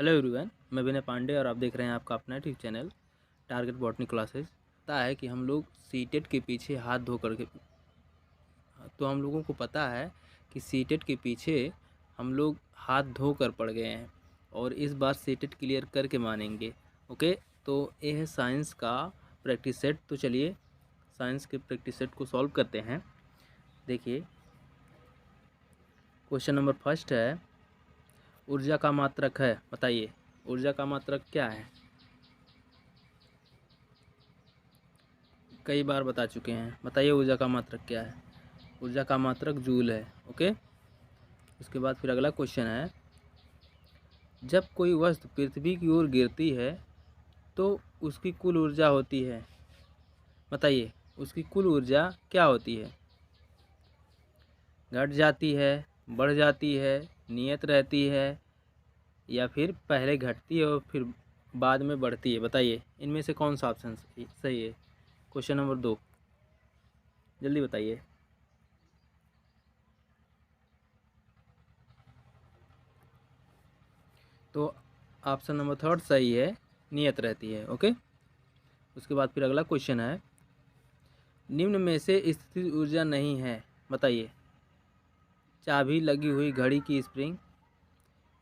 Hello everyone, मैं विनय पांडे और आप देख रहे हैं आपका अपना YouTube channel target botany classes. पता है कि हम लोग सीटेट के पीछे हाथ धो करके हम लोगों को पता है कि सीटेट के पीछे हम लोग हाथ धो कर पड़ गए हैं और इस बार सीटेट क्लियर करके मानेंगे। ओके, तो ये है साइंस का प्रैक्टिस सेट। तो चलिए साइंस के प्रैक्टिस सेट को सॉल्व करते हैं। देखिए, क्वेश्चन नंबर फर्स्ट है, ऊर्जा का मात्रक है। बताइए ऊर्जा का मात्रक क्या है। कई बार बता चुके हैं, बताइए ऊर्जा का मात्रक क्या है। ऊर्जा का मात्रक जूल है। ओके, उसके बाद फिर अगला क्वेश्चन है, जब कोई वस्तु पृथ्वी की ओर गिरती है तो उसकी कुल ऊर्जा होती है। बताइए उसकी कुल ऊर्जा क्या होती है। घट जाती है, बढ़ जाती है, नियत रहती है या फिर पहले घटती है और फिर बाद में बढ़ती है। बताइए इनमें से कौन सा ऑप्शन सही है। क्वेश्चन नंबर 2, जल्दी बताइए। तो ऑप्शन नंबर थर्ड सही है, नियत रहती है। ओके, उसके बाद फिर अगला क्वेश्चन है, निम्न में से स्थितिज ऊर्जा नहीं है। बताइए चाबी लगी हुई घड़ी की स्प्रिंग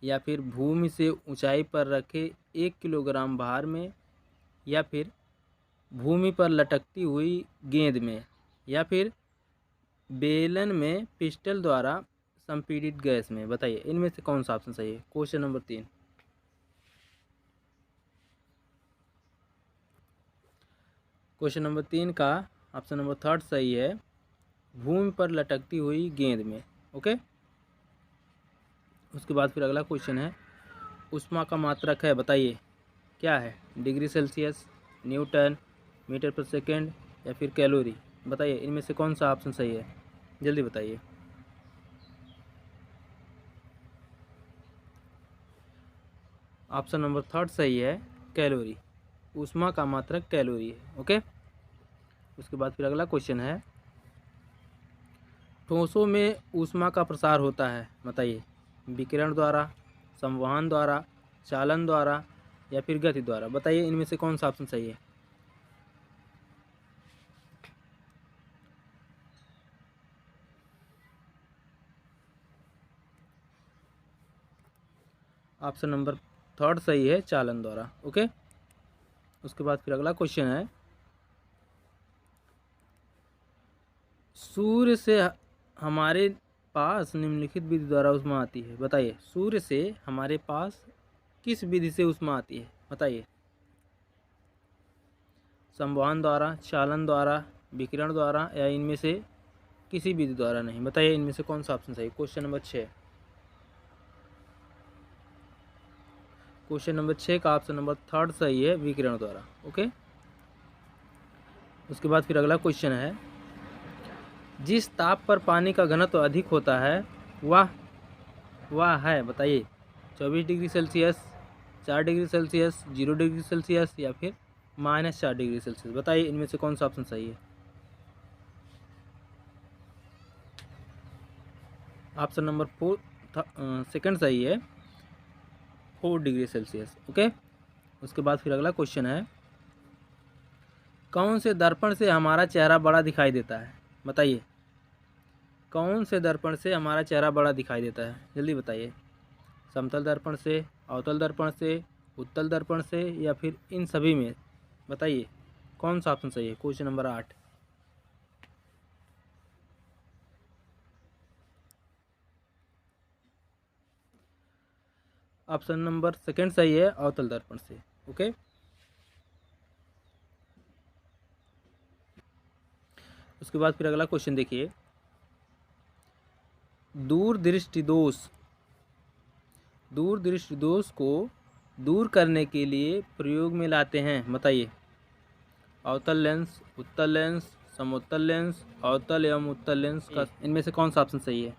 या फिर भूमि से ऊंचाई पर रखे 1 किलोग्राम भार में या फिर भूमि पर लटकती हुई गेंद में या फिर बेलन में पिस्टल द्वारा संपीड़ित गैस में। बताइए इनमें से कौन सा ऑप्शन सही है। क्वेश्चन नंबर 3, क्वेश्चन नंबर 3 का ऑप्शन नंबर थर्ड सही है, भूमि पर लटकती हुई गेंद में। ओके, उसके बाद फिर अगला क्वेश्चन है, ऊष्मा का मात्रक है। बताइए क्या है। डिग्री सेल्सियस, न्यूटन, मीटर पर सेकेंड या फिर कैलोरी। बताइए इनमें से कौन सा ऑप्शन सही है, जल्दी बताइए। ऑप्शन नंबर थर्ड सही है, कैलोरी। ऊष्मा का मात्रक कैलोरी है। ओके, उसके बाद फिर अगला क्वेश्चन है, ठोसों में ऊष्मा का प्रसार होता है। बताइए विकिरण द्वारा, संवहन द्वारा, चालन द्वारा या फिर गति द्वारा। बताइए इनमें से कौन सा ऑप्शन सही है। ऑप्शन नंबर थर्ड सही है, चालन द्वारा। ओके, उसके बाद फिर अगला क्वेश्चन है, सूर्य से हमारे पास निम्नलिखित विधि द्वारा ऊष्मा आती है। बताइए सूर्य से हमारे पास किस विधि से ऊष्मा आती है। बताइए संवहन द्वारा, चालन द्वारा, विकिरण द्वारा या इनमें से किसी विधि द्वारा नहीं। बताइए इनमें से कौन सा ऑप्शन सही। क्वेश्चन नंबर 6, क्वेश्चन नंबर 6 का ऑप्शन नंबर थर्ड सही है, विकिरण द्वारा। ओके, उसके बाद फिर अगला क्वेश्चन है, जिस ताप पर पानी का घनत्व अधिक होता है वह है। बताइए 24 degree Celsius, 4 degree Celsius, 0 degree Celsius या फिर -4 डिग्री सेल्सियस। बताइए इनमें से कौन सा ऑप्शन सही है। ऑप्शन नंबर 4 सेकंड सही है, 4 डिग्री सेल्सियस। ओके, उसके बाद फिर अगला क्वेश्चन है, कौन से दर्पण से हमारा चेहरा बड़ा दिखाई देता है। बताइए कौन से दर्पण से हमारा चेहरा बड़ा दिखाई देता है, जल्दी बताइए। समतल दर्पण से, अवतल दर्पण से, उत्तल दर्पण से या फिर इन सभी में। बताइए कौन सा ऑप्शन सही है। Question number 8, option number second सही है, अवतल दर्पण से। ओके, उसके बाद फिर अगला क्वेश्चन देखिए, दूर दृष्टि दोष को दूर करने के लिए प्रयोग में लाते हैं। बताइए अवतल लेंस, उत्तल लेंस, समोत्तल लेंस, अवतल एवं उत्तल लेंस का इनमें से कौन सा ऑप्शन सही है।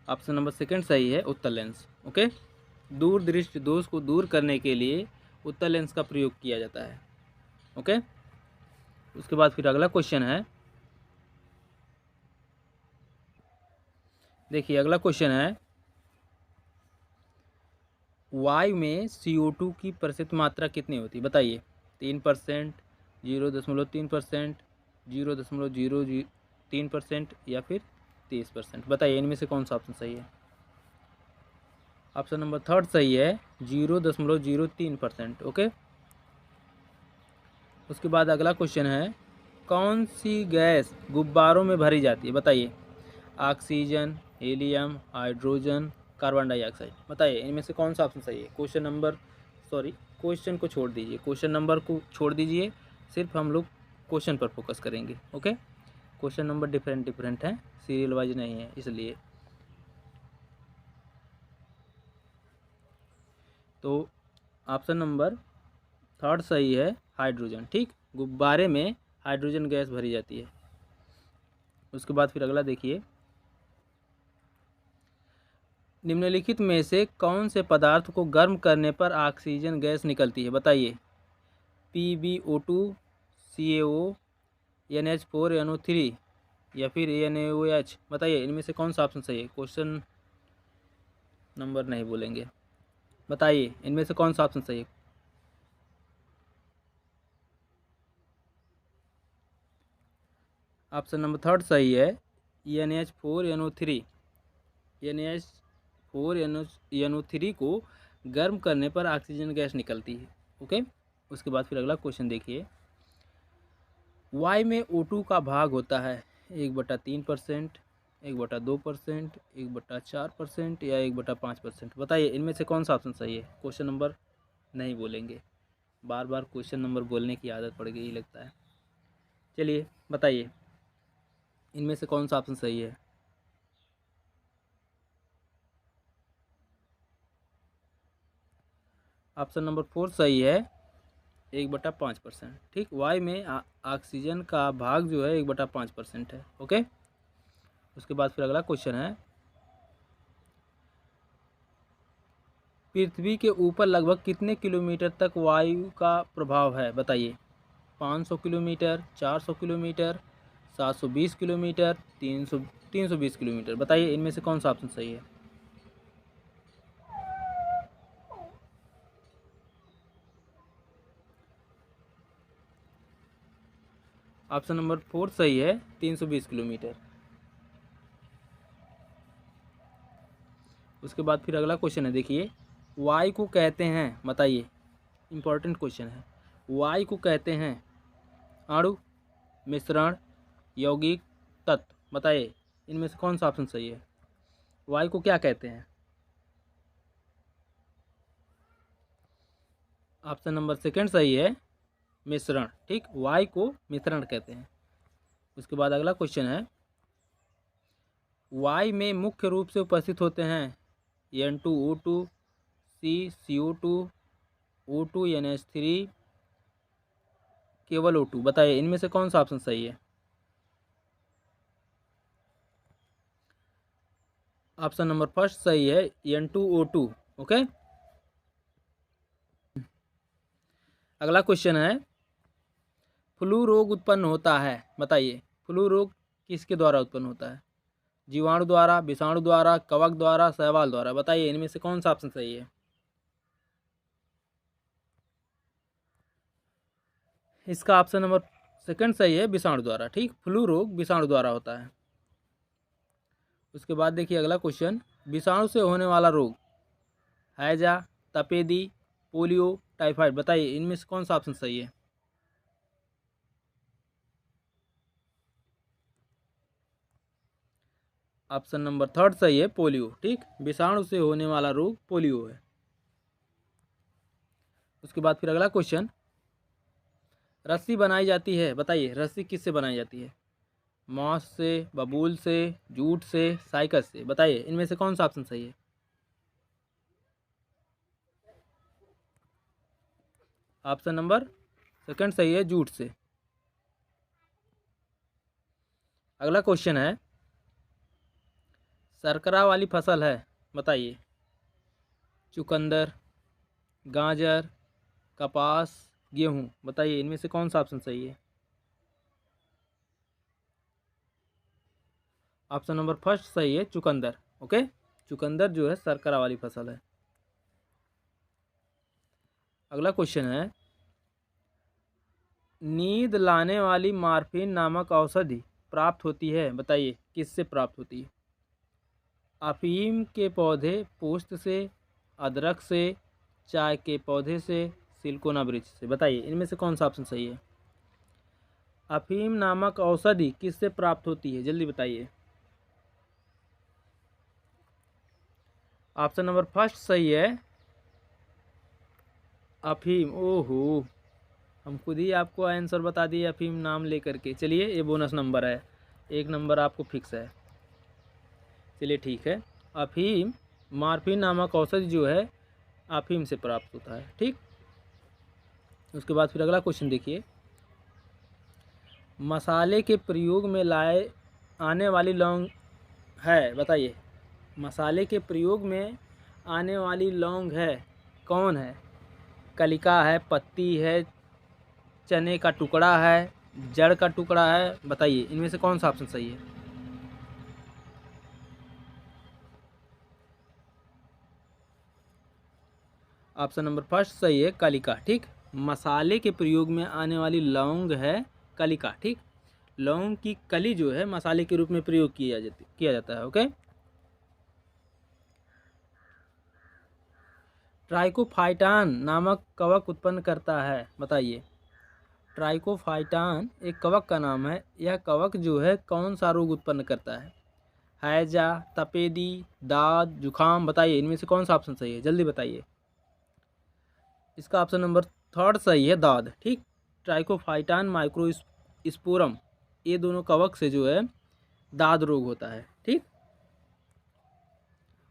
ऑप्शन नंबर सेकंड सही है, उत्तल लेंस। ओके, दूर दृष्टि दोष को दूर करने के लिए उत्तल लेंस का प्रयोग किया जाता है। ओके, उसके बाद फिर अगला क्वेश्चन है, देखिए अगला क्वेश्चन है, वायु में CO2 की प्रतिशत मात्रा कितनी होती है बताइए? 3%, 0.3%, 0.03% या फिर 30%? बताइए इनमें से कौन सा ऑप्शन सही है? ऑप्शन नंबर थर्ड सही है, 0.03%। ओके। उसके बाद अगला क्वेश्चन है, कौन सी गैस गुब्बारों में भरी जाती है बताइए? Oxygen, helium, hydrogen, carbon dioxide. बताइए इनमें से कौन सा ऑप्शन सही है? क्वेश्चन को छोड़ दीजिए, क्वेश्चन नंबर को छोड़ दीजिए, सिर्फ हम लोग क्वेश्चन पर फोकस करेंगे। Okay. Question number different different हैं, सीरियल वाइज नहीं है इसलिए। तो ऑप्शन नंबर थर्ड सही है, हाइड्रोजन। ठीक, गुब्बारे में हाइड्रोजन गैस भरी जाती है। उसके बाद फिर अगला देखिए, निम्नलिखित में से कौन से पदार्थ को गर्म करने पर ऑक्सीजन गैस निकलती है बताइए? PbO2, CaO, NH4NO3 या फिर NaOH। बताइए इनमें से कौन सा ऑप्शन सही है? क्वेश्चन नंबर नहीं बोलेंगे, बताइए इनमें से कौन सा ऑप्शन सही है? ऑप्शन नंबर थर्ड सही है, NH4NO3। NH4NO3 को गर्म करने पर ऑक्सीजन गैस निकलती है। ओके। उसके बाद फिर अगला क्वेश्चन देखिए, वायु में O2 का भाग होता है 1/3%, 1/2%, 1/4% या 1/5%? बताइए इनमें से कौन सा ऑप्शन सही है? क्वेश्चन नंबर नहीं बोलेंगे, बार बार क्वेश्चन नंबर बोलने की आदत पड़ गई लगता है। चलिए बताइए इनमें से कौन सा ऑप्शन सही है? ऑप्शन नंबर फोर सही है, 1/5%। ठीक, वायु में ऑक्सीजन का भाग जो है 1/5% है। ओके। उसके बाद फिर अगला क्वेश्चन है, पृथ्वी के ऊपर लगभग कितने किलोमीटर तक वायु का प्रभाव है बताइए? 500 किलोमीटर, 400 किलोमीटर, 720 किलोमीटर, 320 किलोमीटर? बताइए इनमें से कौन सा ऑप्शन सही है? ऑप्शन नंबर फोर सही है, 320 किलोमीटर। उसके बाद फिर अगला क्वेश्चन है, देखिए, वायु को कहते हैं, बताइए, इंपॉर्टेंट क्वेश्चन है, वायु को कहते हैं अणु, मिश्रण, यौगिक, तत्व? बताइए इनमें से कौन सा ऑप्शन सही है? वायु को क्या कहते हैं? ऑप्शन नंबर सेकंड सही है, मिश्रण। ठीक, वायु को मिश्रण कहते हैं। उसके बाद अगला क्वेश्चन है, वायु में मुख्य रूप से उपस्थित होते हैं N2O2, C CO2, O2 NH3, केवल O2? बताइए इनमें से कौन सा ऑप्शन सही है? ऑप्शन नंबर फर्स्ट सही है, N2O2। ओके। अगला क्वेश्चन है, फ्लू रोग उत्पन्न होता है, बताइए फ्लू रोग किसके द्वारा उत्पन्न होता है? जीवाणु द्वारा, विषाणु द्वारा, कवक द्वारा, शैवाल द्वारा? बताइए इनमें से कौन सा ऑप्शन सही है? इसका ऑप्शन नंबर सेकंड सही है, विषाणु द्वारा। ठीक, फ्लू रोग विषाणु द्वारा होता है। उसके बाद देखिए अगला क्वेश्चन, विषाणु से होने वाला रोग, हैजा, तपेदी, पोलियो, टाइफाइड? बताइए इनमें से कौन सा ऑप्शन सही है? ऑप्शन नंबर थर्ड सही है, पोलियो। ठीक, विषाणु से होने वाला रोग पोलियो है। उसके बाद फिर अगला क्वेश्चन, रस्सी बनाई जाती है, बताइए रस्सी किससे बनाई जाती है? मॉस से, बबूल से, जूट से, साइकस से? बताइए इनमें से कौन सा ऑप्शन सही है? ऑप्शन नंबर सेकंड सही है, जूट से। अगला क्वेश्चन है, शर्करा वाली फसल है, बताइए चुकंदर, गाजर, कपास, गेहूँ? बताइए इनमें से कौन सा ऑप्शन सही है? ऑप्शन नंबर फर्स्ट सही है, चुकंदर। ओके, चुकंदर जो है शर्करा वाली फसल है। अगला क्वेश्चन है, नींद लाने वाली मॉर्फिन नामक औषधि प्राप्त होती है, बताइए किससे प्राप्त होती है? अफीम के पौधे, पुष्प से, अदरक से, चाय के पौधे से, सिलिकोना वृक्ष से, बताइए इनमें से कौन सा ऑप्शन सही है? अफीम नामक औषधि किससे प्राप्त होती है, जल्दी बताइए। ऑप्शन नंबर फर्स्ट सही है, अफीम। ओहो, हम खुद ही आपको आंसर बता दिए अफीम नाम लेकर के। चलिए ये बोनस नंबर है, 1 नंबर आपको फिक्स है। चलिए ठीक है, अफीम मॉर्फिन नामक औषधि जो है अफीम से प्राप्त होता है, ठीक। उसके बाद फिर अगला क्वेश्चन देखिए, मसाले के प्रयोग में लाए आने वाली लौंग है, बताइए मसाले के प्रयोग में आने वाली लौंग है, कौन है? कलिका है, पत्ती है, चने का टुकड़ा है, जड़ का टुकड़ा है, बताइए इनमें से कौन सा ऑप्शन सही है? ऑप्शन नंबर फर्स्ट सही है, कलिका, ठीक। मसाले के प्रयोग में आने वाली लौंग है कलिका, ठीक। लौंग की कली जो है मसाले के रूप में प्रयोग किया जाता है, ओके। ट्राइकोफाइटान नामक कवक उत्पन्न करता है, बताइए। ट्राइकोफाइटान एक कवक का नाम है, यह कवक जो है कौन सा रोग उत्पन्न करता है? हैजा, तपेदी, दाद, जुखाम, बताइए इनमें से कौन सा ऑप्शन सही है, जल्दी बताइए। इसका ऑप्शन नंबर थर्ड सही है, दाद, ठीक। ट्राइकोफाइटान माइक्रोस्पोरम, ये दोनों कवक से जो है दाद रोग होता है, ठीक।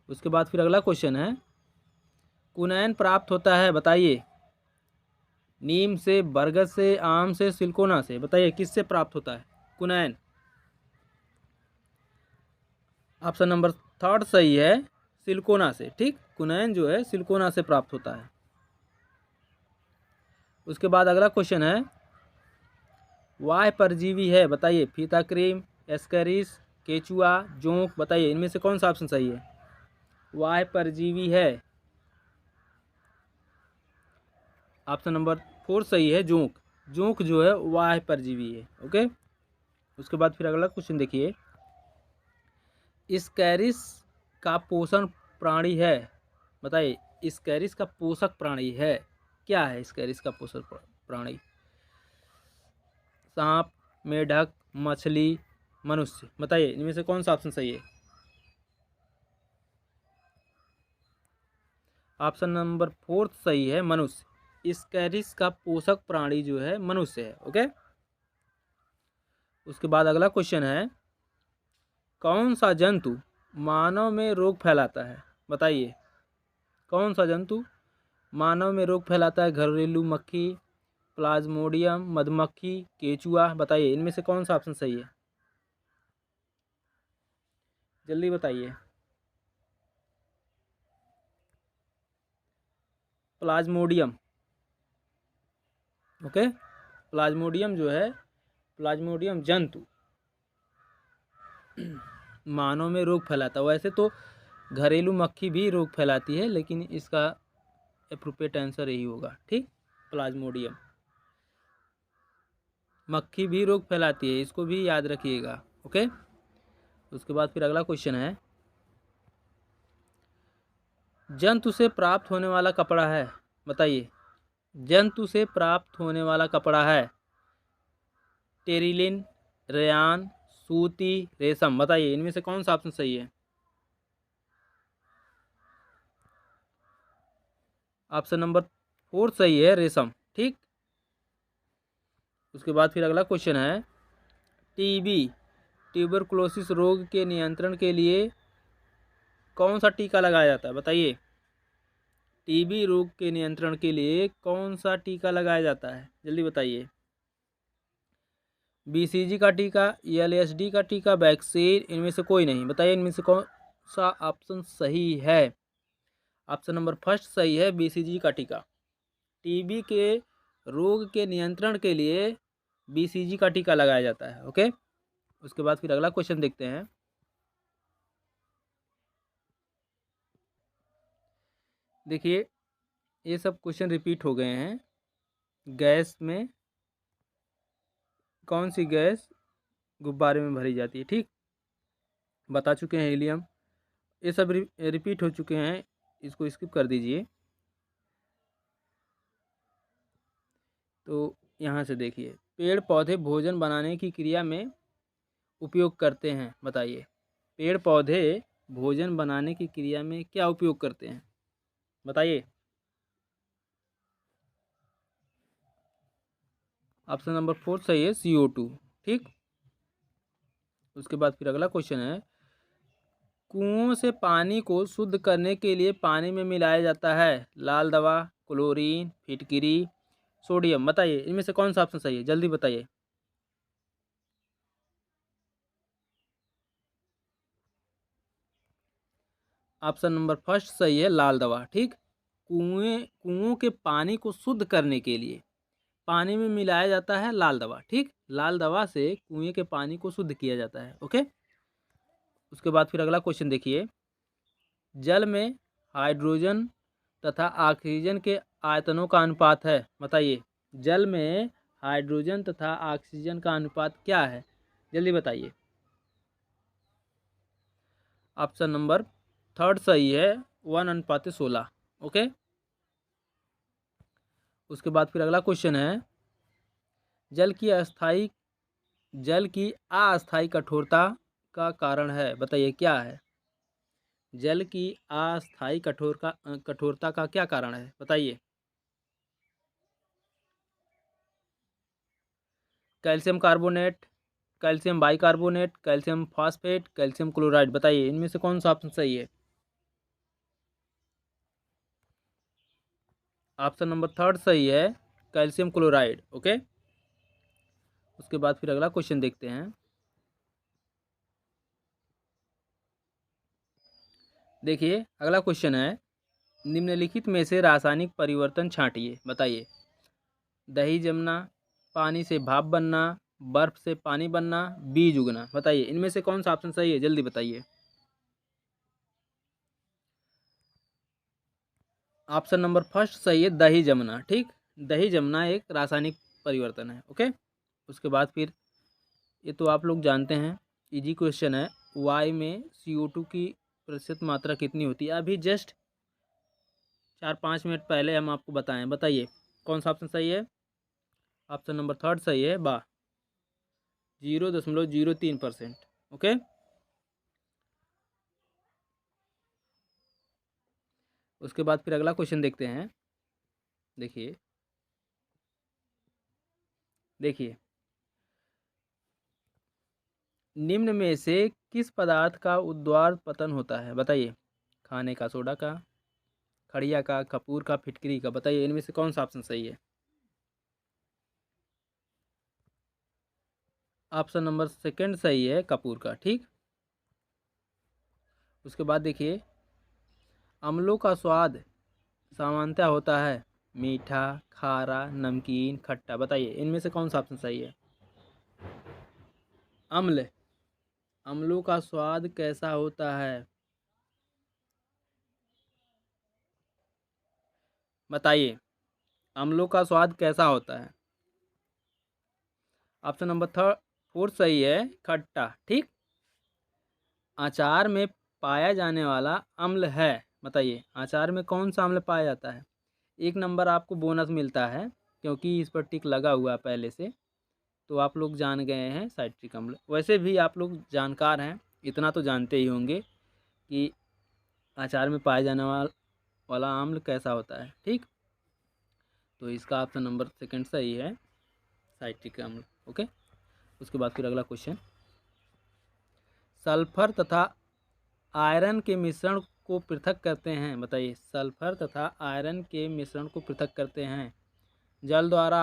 उसके बाद फिर अगला क्वेश्चन है, कुनैन प्राप्त होता है, बताइए। नीम से, बरगद से, आम से, सिलिकोना से, बताइए किससे प्राप्त होता है कुनैन? ऑप्शन नंबर थर्ड सही है, सिलिकोना से, ठीक। कुनैन जो है सिलिकोना से प्राप्त होता है। उसके बाद अगला क्वेश्चन है, वाह परजीवी है, बताइए। फीता क्रीम, एस्करिस, केचुआ, जोंक, बताइए इनमें से कौन सा ऑप्शन सही है? वाह परजीवी है, ऑप्शन नंबर 4 सही है, जोंक। जोंक जो है वाह परजीवी है, ओके। उसके बाद फिर अगला क्वेश्चन देखिए, स्कैरिस का पोषण प्राणी है, बताइए स्कैरिस का पोषक प्राणी है, क्या है स्कैरिस का पोषक प्राणी? सांप, मेढक, मछली, मनुष्य, बताइए इनमें से कौन सा ऑप्शन सही है? ऑप्शन नंबर 4 सही है, मनुष्य। स्कैरिस का पोषक प्राणी जो है मनुष्य है, ओके। उसके बाद अगला क्वेश्चन है, कौन सा जंतु मानव में रोग फैलाता है, बताइए। कौन सा जंतु मानव में रोग फैलाता है? घरेलू मक्खी, प्लाज्मोडियम, मधुमक्खी, केचुआ, बताइए इनमें से कौन सा ऑप्शन सही है, जल्दी बताइए। Plasmodium, okay. प्लाज्मोडियम जो है, प्लाज्मोडियम जंतु मानव में रोग फैलाता है। वैसे तो घरेलू मक्खी भी रोग फैलाती है, लेकिन इसका एप्रोप्रिएट आंसर यही होगा, ठीक। प्लाज्मोडियम, मक्खी भी रोग फैलाती है, इसको भी याद रखिएगा, ओके। उसके बाद फिर अगला क्वेश्चन है, जंतु से प्राप्त होने वाला कपड़ा है, बताइए। जंतु से प्राप्त होने वाला कपड़ा है, टेरिलिन, रेयान, सूती, रेशम, बताइए इनमें से कौन सा ऑप्शन सही है? ऑप्शन नंबर 4 सही है, रेशम, ठीक। उसके बाद फिर अगला क्वेश्चन है, टीबी, ट्यूबरकुलोसिस रोग के नियंत्रण के लिए कौन सा टीका लगाया जाता है, बताइए। टीबी रोग के नियंत्रण के लिए कौन सा टीका लगाया जाता है, जल्दी बताइए। बीसीजी का टीका, एलएसडी का टीका, वैक्सीन, इनमें से कोई नहीं, बताइए इनमें से कौन सा ऑप्शन सही है? ऑप्शन नंबर फर्स्ट सही है, बीसीजी का टीका। टीबी के रोग के नियंत्रण के लिए बीसीजी का टीका लगाया जाता है, ओके। उसके बाद फिर अगला क्वेश्चन देखते हैं, देखिए ये सब क्वेश्चन रिपीट हो गए हैं। गैस में कौन सी गैस गुब्बारे में भरी जाती है, ठीक, बता चुके हैं हीलियम। ये सब रिपीट हो चुके हैं, इसको स्किप कर दीजिए। तो यहाँ से देखिए, पेड़ पौधे भोजन बनाने की क्रिया में उपयोग करते हैं, बताइए। पेड़ पौधे भोजन बनाने की क्रिया में क्या उपयोग करते हैं, बताइए। ऑप्शन नंबर 4 सही है, CO2, ठीक। उसके बाद फिर अगला क्वेश्चन है, कुओं से पानी को शुद्ध करने के लिए पानी में मिलाया जाता है लाल दवा, क्लोरीन, फिटकिरी, सोडियम, बताइए इनमें से कौन सा ऑप्शन सही है, जल्दी बताइए। ऑप्शन नंबर फर्स्ट सही है, लाल दवा, ठीक। कुओं के पानी को शुद्ध करने के लिए पानी में मिलाया जाता है लाल दवा, ठीक। लाल दवा से कुएं के पानी को शुद्ध किया जाता है, ओके। उसके बाद फिर अगला क्वेश्चन देखिए, जल में हाइड्रोजन तथा ऑक्सीजन के आयतनों का अनुपात है, बताइए। जल में हाइड्रोजन तथा ऑक्सीजन का अनुपात क्या है, जल्दी बताइए। ऑप्शन नंबर थर्ड सही है, 1:16, ओके। उसके बाद फिर अगला क्वेश्चन है, जल की अस्थायी कठोरता का कारण है, बताइए क्या है। जल की अस्थायी कठोरता का क्या कारण है, बताइए। Calcium carbonate, calcium bicarbonate, calcium phosphate, calcium chloride, बताइए इनमें से कौन सा ऑप्शन सही है। ऑप्शन नंबर थर्ड सही है, कैल्शियम क्लोराइड, ओके। उसके बाद फिर अगला क्वेश्चन देखते हैं, देखिए अगला क्वेश्चन है, निम्नलिखित में से रासायनिक परिवर्तन छांटिए, बताइए। दही जमना, पानी से भाप बनना, बर्फ से पानी बनना, बीज उगना, बताइए इनमें से कौन सा ऑप्शन सही है, जल्दी बताइए। ऑप्शन नंबर फर्स्ट सही है, दही जमना, ठीक। दही जमना एक रासायनिक परिवर्तन है, ओके। उसके बाद फिर ये तो आप लोग जानते हैं, इजी क्वेश्चन है, वायु में CO2 की प्रतिशत मात्रा कितनी होती है, अभी जस्ट 4-5 मिनट पहले हम आपको बताएं, बताइए कौन सा ऑप्शन सही है। ऑप्शन नंबर थर्ड सही है, 0.03%, ओके। उसके बाद फिर अगला क्वेश्चन देखते हैं, देखिए देखिए निम्न में से किस पदार्थ का उद्वार पतन होता है, बताइए। खाने का सोडा का, खड़िया का, कपूर का, फिटकरी का, बताइए इनमें से कौन सा ऑप्शन सही है। ऑप्शन नंबर सेकंड सही है, कपूर का, ठीक। उसके बाद देखिए, अम्लों का स्वाद सामान्यतः होता है मीठा, खारा, नमकीन, खट्टा, बताइए इनमें से कौन सा ऑप्शन सही है। अम्ल, अम्लों का स्वाद कैसा होता है, बताइए अम्लों का स्वाद कैसा होता है। ऑप्शन नंबर फोर्थ सही है, खट्टा, ठीक। अचार में पाया जाने वाला अम्ल है, बताइए अचार में कौन सा अम्ल पाया जाता है। 1 नंबर आपको बोनस मिलता है, क्योंकि इस पर टिक लगा हुआ है पहले से, तो आप लोग जान गए हैं साइट्रिक अम्ल। वैसे भी आप लोग जानकार हैं, इतना तो जानते ही होंगे कि अचार में पाया जाने वाला अम्ल कैसा होता है, ठीक। तो इसका ऑप्शन नंबर सेकंड सही है, साइट्रिक अम्ल, ओके। उसके बाद फिर अगला क्वेश्चन, सल्फर तथा आयरन के मिश्रण को पृथक करते हैं, बताइए। सल्फर तथा आयरन के मिश्रण को पृथक करते हैं जल द्वारा,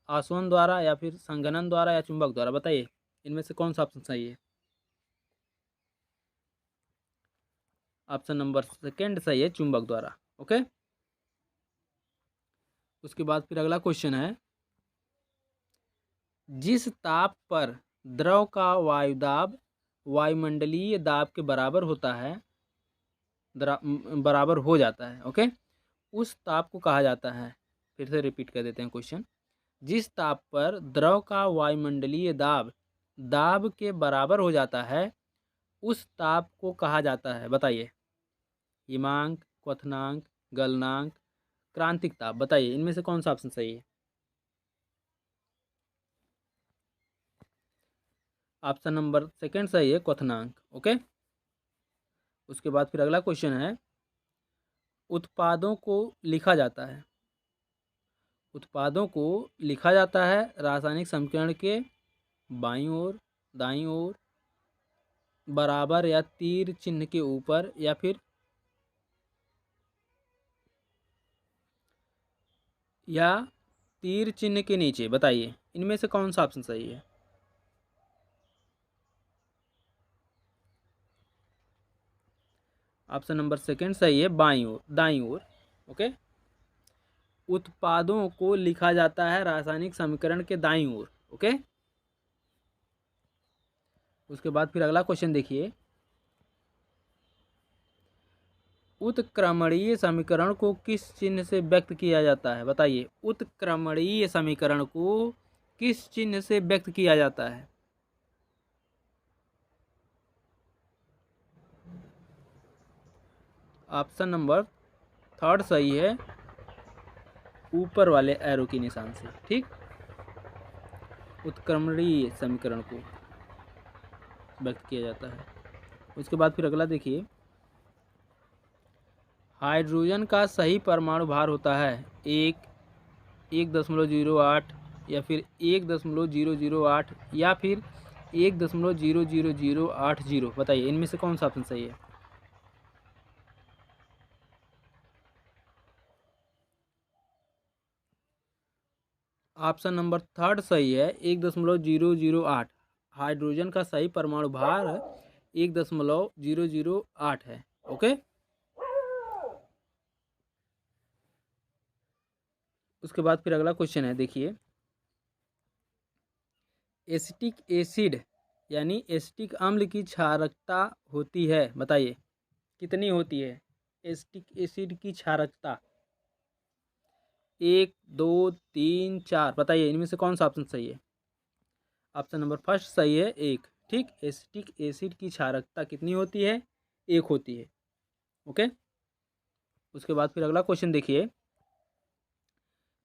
आसवन द्वारा, या फिर संघनन द्वारा, या चुंबक द्वारा, बताइए इनमें से कौन सा ऑप्शन सही है। ऑप्शन नंबर सेकंड सही है, चुंबक द्वारा, ओके। उसके बाद फिर अगला क्वेश्चन है, जिस ताप पर द्रव का वायुदाब वायुमंडलीय दाब के बराबर होता है, बराबर हो जाता है, ओके, उस ताप को कहा जाता है। फिर से रिपीट कर देते हैं क्वेश्चन। जिस ताप पर द्रव का वायुमंडलीय दाब दाब के बराबर हो जाता है, उस ताप को कहा जाता है। बताइए। हिमांक, क्वथनांक, गलनांक, क्रांतिक ताप। बताइए इनमें से कौन सा ऑप्शन सही है? ऑप्शन नंबर सेकंड सही है, क्वथनांक। ओके। उसके बाद फिर अगला क्वेश्चन है, उत्पादों को लिखा जाता है। उत्पादों को लिखा जाता है रासायनिक समीकरण के बाईं ओर, दाईं ओर, बराबर या तीर चिन्ह के ऊपर, या तीर चिन्ह के नीचे। बताइए इनमें से कौन सा ऑप्शन सही है? ऑप्शन नंबर सेकंड सही है, बाईं ओर, दाईं ओर। ओके। उत्पादों को लिखा जाता है रासायनिक समीकरण के दाईं ओर। ओके। उसके बाद फिर अगला क्वेश्चन देखिए, उत्क्रमणीय समीकरण को किस चिन्ह से व्यक्त किया जाता है? बताइए उत्क्रमणीय समीकरण को किस चिन्ह से व्यक्त किया जाता है? ऑप्शन नंबर थर्ड सही है, ऊपर वाले एरो के निशान से। ठीक। उत्क्रमणीय समीकरण को व्यक्त किया जाता है। उसके बाद फिर अगला देखिए, हाइड्रोजन का सही परमाणु भार होता है 1.08 या फिर 1.008 या फिर 1.00080। बताइए इनमें से कौन सा ऑप्शन सही है? ऑप्शन नंबर थर्ड सही है, 1.008। हाइड्रोजन का सही परमाणु भार 1.008 है। ओके। उसके बाद फिर अगला क्वेश्चन है, देखिए एसिटिक एसिड यानी एसिटिक अम्ल की क्षारकता होती है। बताइए कितनी होती है एसिटिक एसिड की क्षारकता? 1, 2, 3, 4। बताइए इनमें से कौन सा ऑप्शन सही है? ऑप्शन नंबर फर्स्ट सही है, 1। ठीक। एसिटिक एसिड की क्षारकता कितनी होती है? 1 होती है। ओके। उसके बाद फिर अगला क्वेश्चन देखिए,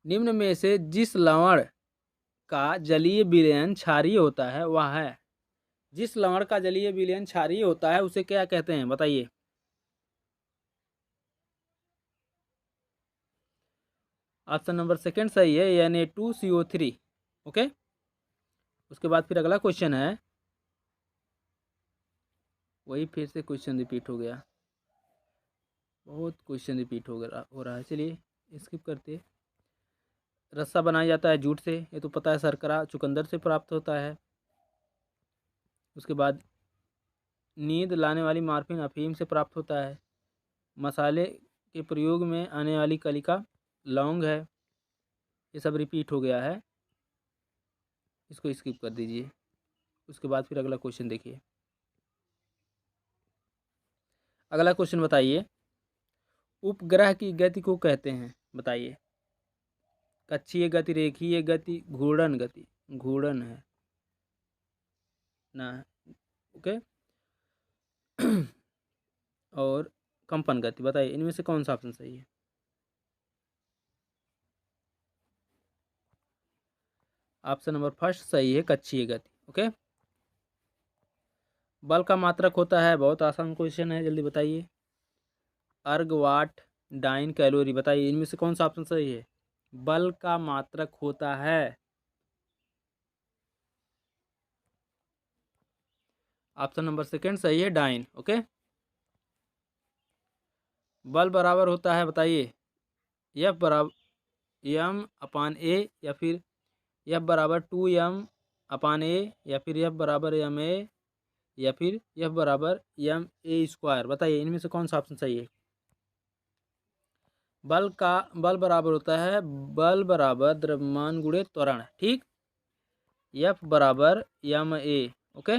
निम्न में से जिस लवण का जलीय विलयन क्षारीय होता है वह है। जिस लवण का जलीय विलयन क्षारीय होता है उसे क्या कहते हैं? बताइए। ऑप्शन नंबर सेकंड सही है, Na2CO3। ओके। उसके बाद फिर अगला क्वेश्चन है, वही फिर से क्वेश्चन रिपीट हो गया, बहुत क्वेश्चन रिपीट हो रहा है। चलिए स्किप करते। रस्सा बनाया जाता है जूट से, ये तो पता है। शर्करा चुकंदर से प्राप्त होता है। उसके बाद नींद लाने वाली मार्फिन अफीम से प्राप्त होता है। मसाले के प्रयोग में आने वाली कलिका लौंग है। ये सब रिपीट हो गया है, इसको स्किप कर दीजिए। उसके बाद फिर अगला क्वेश्चन देखिए। अगला क्वेश्चन बताइए, उपग्रह की गति को कहते हैं। बताइए। कक्षीय गति, रेखीय गति, घूर्णन गति। घूर्णन है ना। ओके। और कंपन गति। बताइए इनमें से कौन सा ऑप्शन सही है? ऑप्शन नंबर फर्स्ट सही है, कक्षीय गति। ओके। बल का मात्रक होता है, बहुत आसान क्वेश्चन है, जल्दी बताइए। अर्ग, वाट, डाइन, कैलोरी। बताइए इनमें से कौन सा ऑप्शन सही है? बल का मात्रक होता है। ऑप्शन नंबर सेकंड सही है, डाइन। ओके। बल बराबर होता है, बताइए, एफ बराबर एम अपान ए, या फिर एफ बराबर 2m अपान ए, या फिर एफ बराबर एम ए, या फिर एफ बराबर एम ए स्क्वायर। बताइए इनमें से कौन सा ऑप्शन सही है? बल बराबर होता है, बल बराबर द्रव्यमान गुणे त्वरण। ठीक। एफ बराबर एम ए। ओके।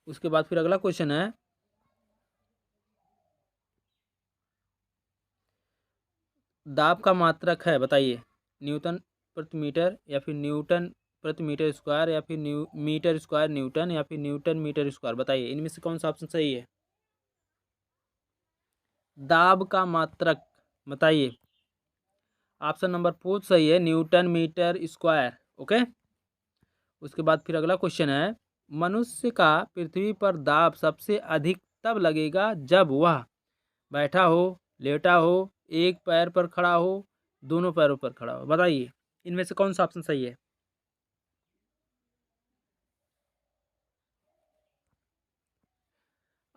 उसके बाद फिर अगला क्वेश्चन है, दाब का मात्रक है, बताइए। न्यूटन प्रति मीटर, या फिर न्यूटन प्रति मीटर स्क्वायर, या फिर मीटर स्क्वायर न्यूटन, या फिर न्यूटन मीटर स्क्वायर, बताइए इनमें से कौन सा ऑप्शन सही है। दाब का मात्रक, बताइए। ऑप्शन नंबर 4 सही है, न्यूटन मीटर स्क्वायर। ओके। उसके बाद फिर अगला क्वेश्चन है, मनुष्य का पृथ्वी पर दाब सबसे अधिक तब लगेगा जब वह बैठा हो, लेटा हो, एक पैर पर खड़ा हो, दोनों पैरों पर खड़ा हो, बताइए इनमें से कौन सा ऑप्शन सही है।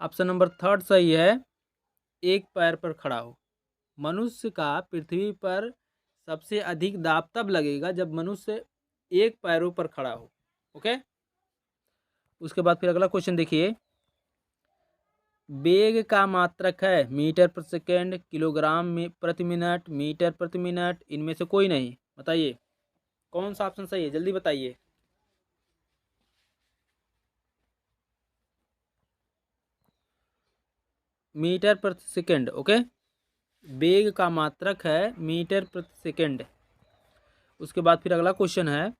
ऑप्शन नंबर 3 सही है, एक पैर पर खड़ा हो। मनुष्य का पृथ्वी पर सबसे अधिक दाब तब लगेगा जब मनुष्य एक पैरों पर खड़ा हो। ओके। उसके बाद फिर अगला क्वेश्चन देखिए, वेग का मात्रक है मीटर प्रति सेकेंड, किलोग्राम में प्रति मिनट, मीटर प्रति मिनट, इनमें से कोई नहीं, बताइए कौन सा ऑप्शन सही है, जल्दी बताइए। मीटर प्रति सेकेंड। ओके। वेग का मात्रक है मीटर प्रति सेकेंड। उसके बाद फिर अगला क्वेश्चन है,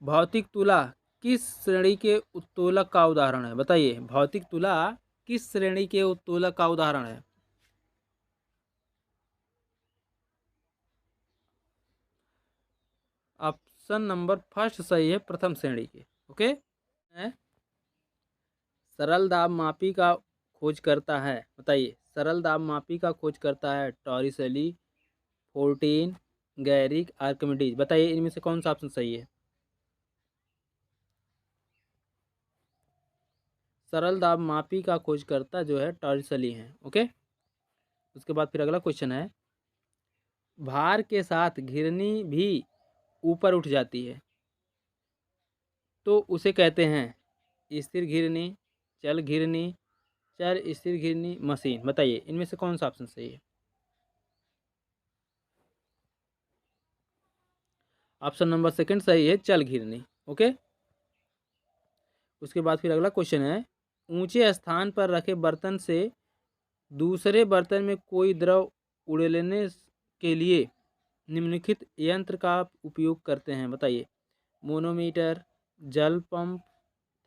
भौतिक तुला किस श्रेणी के उत्तोलक का उदाहरण है, बताइए भौतिक तुला किस श्रेणी के उत्तोलक का उदाहरण है। ऑप्शन नंबर फर्स्ट सही है, प्रथम श्रेणी के। ओके। सरल दाब मापी का खोज करता है, बताइए सरल दाब मापी का खोज करता है टॉरिसली, फोर्टीन, गैरिक, आर्किमिडीज, बताइए इनमें से कौन सा ऑप्शन सही है। सरल दाब मापी का खोज करता जो है टॉरिसली है। ओके। उसके बाद फिर अगला क्वेश्चन है, भार के साथ घिरनी भी ऊपर उठ जाती है तो उसे कहते हैं स्थिर घिरनी, चल घिरनी, चर स्थिर घिरनी, मशीन, बताइए इनमें से कौन सा ऑप्शन सही है। ऑप्शन नंबर सेकंड सही है, चल घिरनी। ओके। उसके बाद फिर अगला क्वेश्चन है, ऊंचे स्थान पर रखे बर्तन से दूसरे बर्तन में कोई द्रव उड़ेलने के लिए निम्नलिखित यंत्र का उपयोग करते हैं, बताइए मोनोमीटर, जल पंप,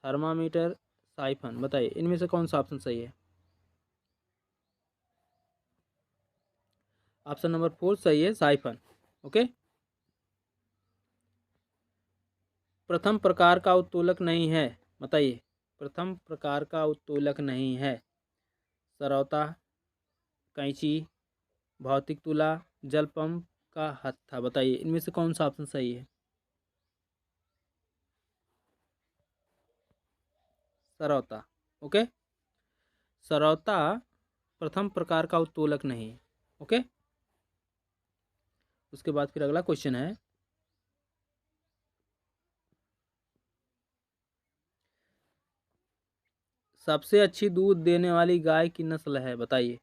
थर्मामीटर, साइफन, बताइए इनमें से कौन सा ऑप्शन सही है। ऑप्शन नंबर 4 सही है, साइफन। ओके। प्रथम प्रकार का उत्तोलक नहीं है, बताइए प्रथम प्रकार का उत्तोलक नहीं है, सरौता, कैंची, भौतिक तुला, जल पंप का हत्था, बताइए इनमें से कौन सा ऑप्शन सही है। सरौता। ओके। सरौता प्रथम प्रकार का उत्तोलक नहीं है। ओके। उसके बाद फिर अगला क्वेश्चन है, सबसे अच्छी दूध देने वाली गाय की नस्ल है, बताइए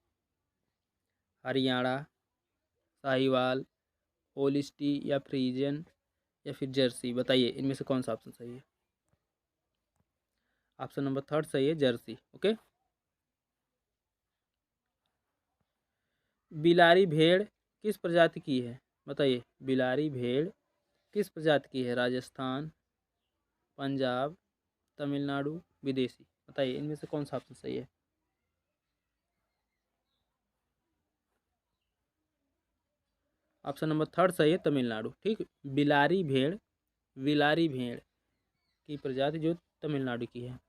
हरियाणा, साहिवाल, होलिस्टी, या फ्रीजियन, या फिर जर्सी, बताइए इनमें से कौन सा ऑप्शन सही है। ऑप्शन नंबर 3 सही है, जर्सी। ओके। बिलारी भेड़ किस प्रजाति की है, बताइए बिलारी भेड़ किस प्रजाति की है, राजस्थान, पंजाब, तमिलनाडु, विदेशी, बताइए इनमें से कौन सा ऑप्शन सही है। ऑप्शन नंबर 3 सही है, तमिलनाडु। ठीक। बिलारी भेड़, बिलारी भेड़ की प्रजाति जो तमिलनाडु की है।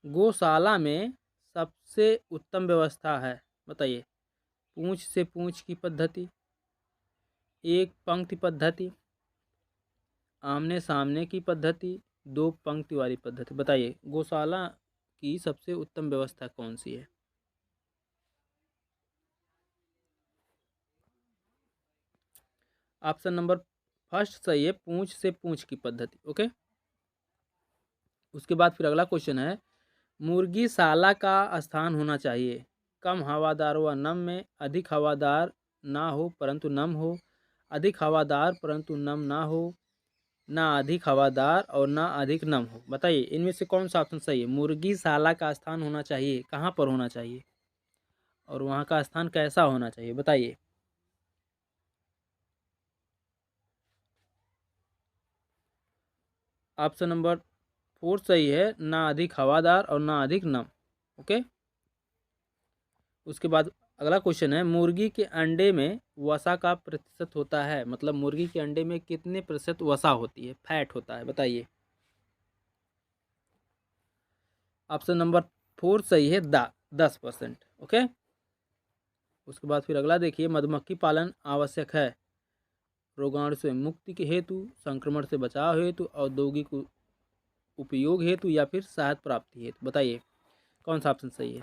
गौशाला में सबसे उत्तम व्यवस्था है, बताइए पूंछ से पूंछ की पद्धति, एक पंक्ति पद्धति, आमने सामने की पद्धति, दो पंक्ति वाली पद्धति, बताइए गौशाला की सबसे उत्तम व्यवस्था कौन सी है। ऑप्शन नंबर फर्स्ट सही है, पूंछ से पूंछ की पद्धति। ओके। उसके बाद फिर अगला क्वेश्चन है, मुर्गीशाला का स्थान होना चाहिए कम हवादार व नम में, अधिक हवादार ना हो परंतु नम हो, अधिक हवादार परंतु नम ना हो, ना अधिक हवादार और ना अधिक नम हो। बताइए इनमें से कौन सा ऑप्शन सही है। मुर्गीशाला का स्थान होना चाहिए, कहाँ पर होना चाहिए और वहाँ का स्थान कैसा होना चाहिए, बताइए। ऑप्शन नंबर 4 सही है, ना अधिक हवादार और ना अधिक नम। ओके। उसके बाद अगला क्वेश्चन है, मुर्गी के अंडे में वसा का प्रतिशत होता है, मतलब मुर्गी के अंडे में कितने प्रतिशत वसा होती है, फैट होता है, बताइए। ऑप्शन नंबर 4 सही है, 10%। ओके। उसके बाद फिर अगला देखिए, मधुमक्खी पालन आवश्यक है रोगाणु से मुक्ति के हेतु, संक्रमण से बचाव हेतु, औद्योगिक उपयोग हेतु या फिर शहद प्राप्ति हेतु, बताइए कौन सा ऑप्शन सही है।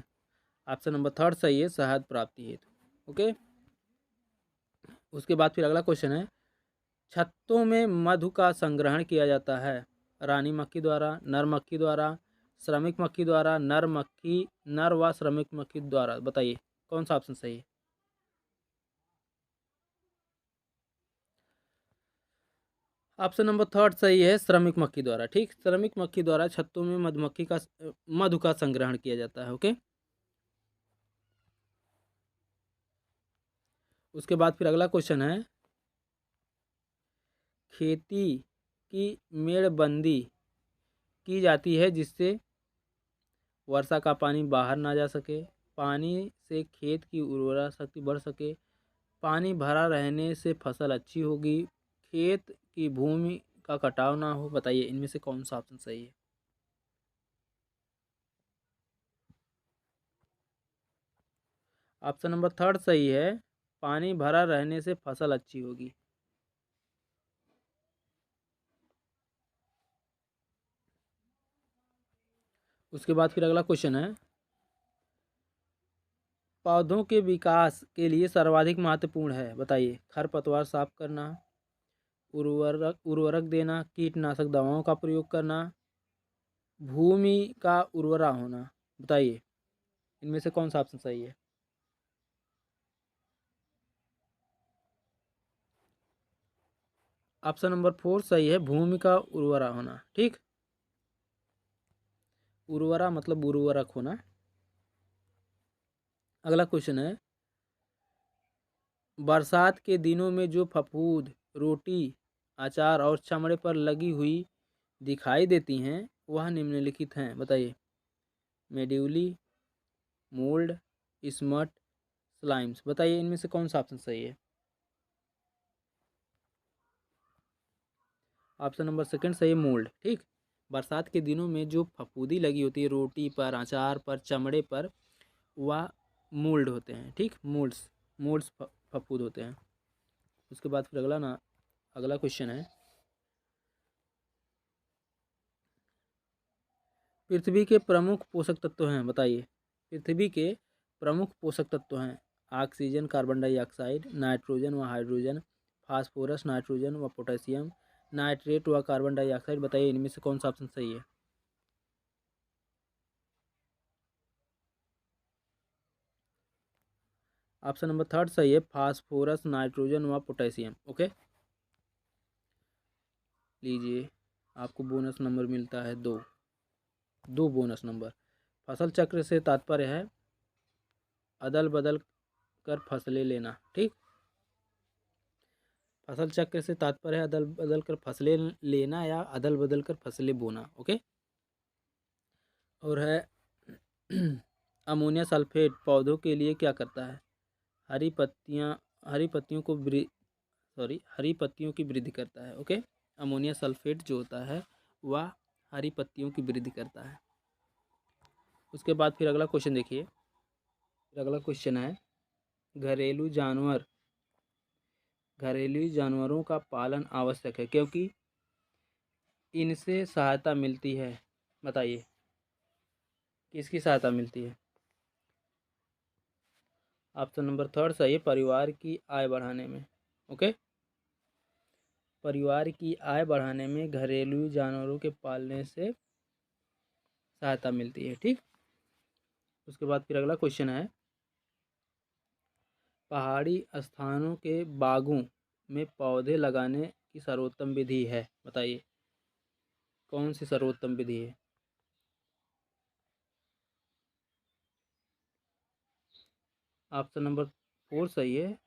ऑप्शन नंबर 3 सही है, शहद प्राप्ति हेतु। ओके। उसके बाद फिर अगला क्वेश्चन है, छत्तों में मधु का संग्रहण किया जाता है रानी मक्खी द्वारा, नर मक्खी द्वारा, श्रमिक मक्खी द्वारा, नर व श्रमिक मक्खी द्वारा, बताइए कौन सा ऑप्शन सही है। ऑप्शन नंबर 3 सही है, श्रमिक मक्खी द्वारा। ठीक, श्रमिक मक्खी द्वारा छत्तों में मधु का संग्रहण किया जाता है। ओके। उसके बाद फिर अगला क्वेश्चन है, खेती की मेड़बंदी की जाती है जिससे वर्षा का पानी बाहर ना जा सके, पानी से खेत की उर्वरा शक्ति बढ़ सके, पानी भरा रहने से फसल अच्छी होगी, खेत की भूमि का कटाव ना हो, बताइए इनमें से कौन सा ऑप्शन सही है। ऑप्शन नंबर 3 सही है, पानी भरा रहने से फसल अच्छी होगी। उसके बाद फिर अगला क्वेश्चन है, पौधों के विकास के लिए सर्वाधिक महत्वपूर्ण है, बताइए। खरपतवार साफ करना, उर्वरक देना, कीटनाशक दवाओं का प्रयोग करना, भूमि का उर्वरा होना, बताइए इनमें से कौन सा ऑप्शन सही है। ऑप्शन नंबर 4 सही है, भूमि का उर्वरा होना। ठीक, उर्वरा मतलब उर्वरक होना। अगला क्वेश्चन है, बरसात के दिनों में जो फफूंद रोटी, अचार और चमड़े पर लगी हुई दिखाई देती हैं वह निम्नलिखित हैं, बताइए। मेड्यूली, मोल्ड, स्मट, स्लाइम्स, बताइए इनमें से कौन सा ऑप्शन सही है। ऑप्शन नंबर 2 सही है, मोल्ड। ठीक, बरसात के दिनों में जो फफूंदी लगी होती है रोटी पर, अचार पर, चमड़े पर, वह मोल्ड होते हैं। ठीक, मोल्ड्स फफूंद होते हैं। उसके बाद फिर अगला क्वेश्चन है, पृथ्वी के प्रमुख पोषक तत्व हैं, बताइए। पृथ्वी के प्रमुख पोषक तत्व हैं, ऑक्सीजन, कार्बन डाइऑक्साइड, नाइट्रोजन व हाइड्रोजन, फास्फोरस, नाइट्रोजन व पोटेशियम, नाइट्रेट व कार्बन डाइऑक्साइड, बताइए इनमें से कौन सा ऑप्शन सही है। ऑप्शन नंबर 3 सही है, फास्फोरस, नाइट्रोजन व पोटेशियम। ओके। लीजिए, आपको बोनस नंबर मिलता है दो बोनस नंबर। फसल चक्र से तात्पर्य है अदल बदल कर फसलें लेना। ठीक, फसल चक्र से तात्पर्य है अदल बदल कर फसलें लेना या अदल बदल कर फसलें बोना। ओके। और है अमोनिया सल्फेट पौधों के लिए क्या करता है। हरी पत्तियां हरी पत्तियों को हरी पत्तियों की वृद्धि करता है। ओके। अमोनिया सल्फेट जो होता है वह हरी पत्तियों की वृद्धि करता है। उसके बाद फिर अगला क्वेश्चन देखिए, फिर अगला क्वेश्चन है, घरेलू जानवर घरेलू जानवरों का पालन आवश्यक है क्योंकि इनसे सहायता मिलती है, बताइए किसकी सहायता मिलती है। ऑप्शन नंबर 3 सही है, परिवार की आय बढ़ाने में। ओके। परिवार की आय बढ़ाने में घरेलू जानवरों के पालने से सहायता मिलती है। ठीक, उसके बाद फिर अगला क्वेश्चन है, पहाड़ी स्थानों के बागों में पौधे लगाने की सर्वोत्तम विधि है? बताइए कौन सी सर्वोत्तम विधि है? ऑप्शन नंबर 4 सही है,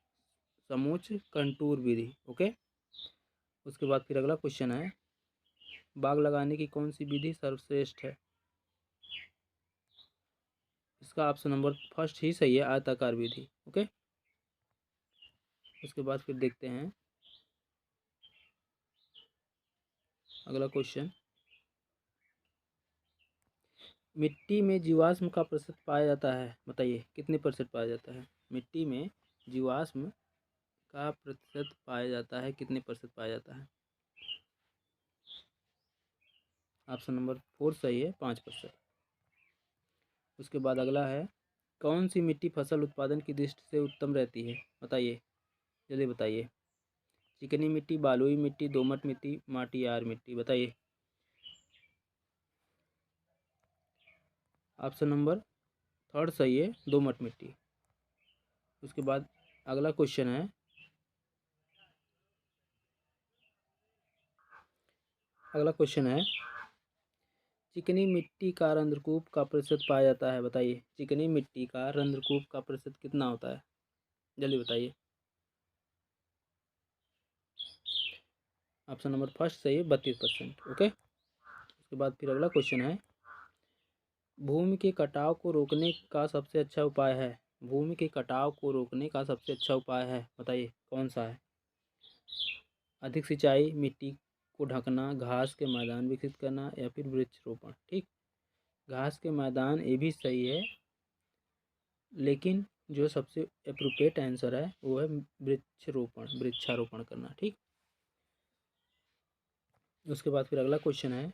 समोच्च कंटूर विधि। ओके। उसके बाद फिर अगला क्वेश्चन है, बाग लगाने की कौन सी विधि सर्वश्रेष्ठ है? इसका ऑप्शन नंबर फर्स्ट ही सही है, आयताकार विधि। ओके। उसके बाद फिर देखते हैं अगला क्वेश्चन, मिट्टी में जीवाश्म का प्रतिशत पाया जाता है? बताइए कितने प्रतिशत पाया जाता है? मिट्टी में जीवाश्म का प्रतिशत पाया जाता है, कितने प्रतिशत पाया जाता है? ऑप्शन नंबर 4 सही है, 5%। उसके बाद अगला है, कौन सी मिट्टी फसल उत्पादन की दृष्टि से उत्तम रहती है? बताइए जल्दी बताइए। चिकनी मिट्टी, बलुई मिट्टी, दोमट मिट्टी, माटीआर मिट्टी। बताइए। ऑप्शन नंबर 3 सही है, दोमट मिट्टी। उसके बाद अगला क्वेश्चन है, चिकनी मिट्टी का रंध्रकूप का प्रतिशत पाया जाता है? बताइए चिकनी मिट्टी का रंध्रकूप का प्रतिशत कितना होता है? जल्दी बताइए। ऑप्शन नंबर फर्स्ट सही है, 32%। ओके। उसके बाद फिर अगला क्वेश्चन है, भूमि के कटाव को रोकने का सबसे अच्छा उपाय है? भूमि के कटाव को रोकने का सबसे अच्छा उपाय है, बताइए कौन सा है? अधिक सिंचाई, मिट्टी को ढकना, घास के मैदान विकसित करना, या फिर वृक्षरोपण। ठीक, घास के मैदान ये भी सही है, लेकिन जो सबसे अप्रोप्रिएट आंसर है वो है वृक्षारोपण करना। ठीक। उसके बाद फिर अगला क्वेश्चन है,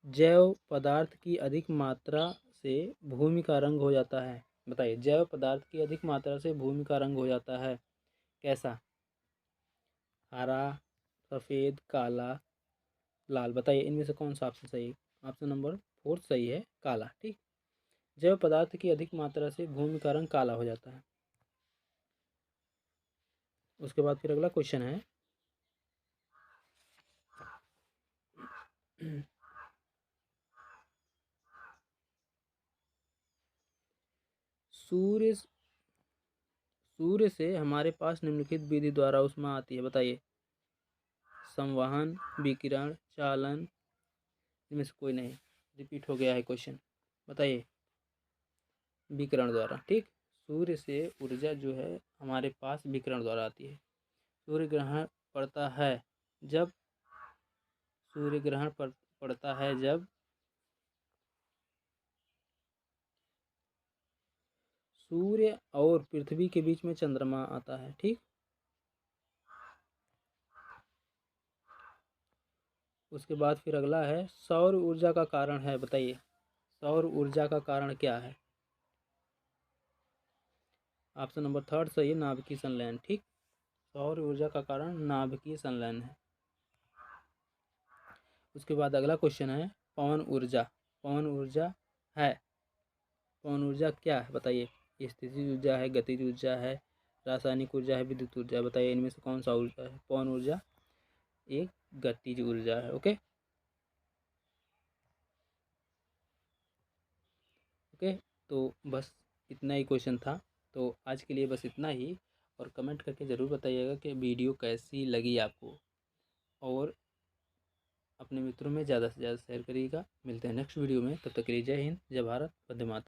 जैव पदार्थ की अधिक मात्रा से भूमि का रंग हो जाता है? बताइए जैव पदार्थ की अधिक मात्रा से भूमि का रंग हो जाता है, कैसा? हरा, सफ़ेद, काला, लाल। बताइए इनमें से कौन सा ऑप्शन सही है? ऑप्शन नंबर 4 सही है, काला। ठीक, जैव पदार्थ की अधिक मात्रा से भूमि का रंग काला हो जाता है। उसके बाद फिर अगला क्वेश्चन है, सूर्य सूर्य से हमारे पास निम्नलिखित विधि द्वारा ऊष्मा आती है? बताइए। संवहन, विकिरण, चालन, इनमें से कोई नहीं। रिपीट हो गया है क्वेश्चन। बताइए। विकिरण द्वारा। ठीक, सूर्य से ऊर्जा जो है हमारे पास विकिरण द्वारा आती है। सूर्य ग्रहण पड़ता है जब सूर्य ग्रहण पड़ता है जब सूर्य और पृथ्वी के बीच में चंद्रमा आता है। ठीक। उसके बाद फिर अगला है, सौर ऊर्जा का कारण है? बताइए सौर ऊर्जा का कारण क्या है? ऑप्शन नंबर 3 सही है, नाभिकीय संलयन। ठीक, सौर ऊर्जा का कारण नाभिकीय संलयन है। उसके बाद अगला क्वेश्चन है, पवन ऊर्जा। पवन ऊर्जा है, पवन ऊर्जा क्या है? बताइए। स्थितिज ऊर्जा है, गतिज ऊर्जा है, रासायनिक ऊर्जा है, विद्युत ऊर्जा है। बताइए इनमें से कौन सा ऊर्जा है? पवन ऊर्जा एक गतिज ऊर्जा है। ओके। ओके, तो बस इतना ही क्वेश्चन था। तो आज के लिए बस इतना ही, और कमेंट करके ज़रूर बताइएगा कि वीडियो कैसी लगी आपको, और अपने मित्रों में ज़्यादा से ज़्यादा शेयर करिएगा। मिलते हैं नेक्स्ट वीडियो में, तब तक के लिए जय हिंद, जय भारत, वंदे मातरम।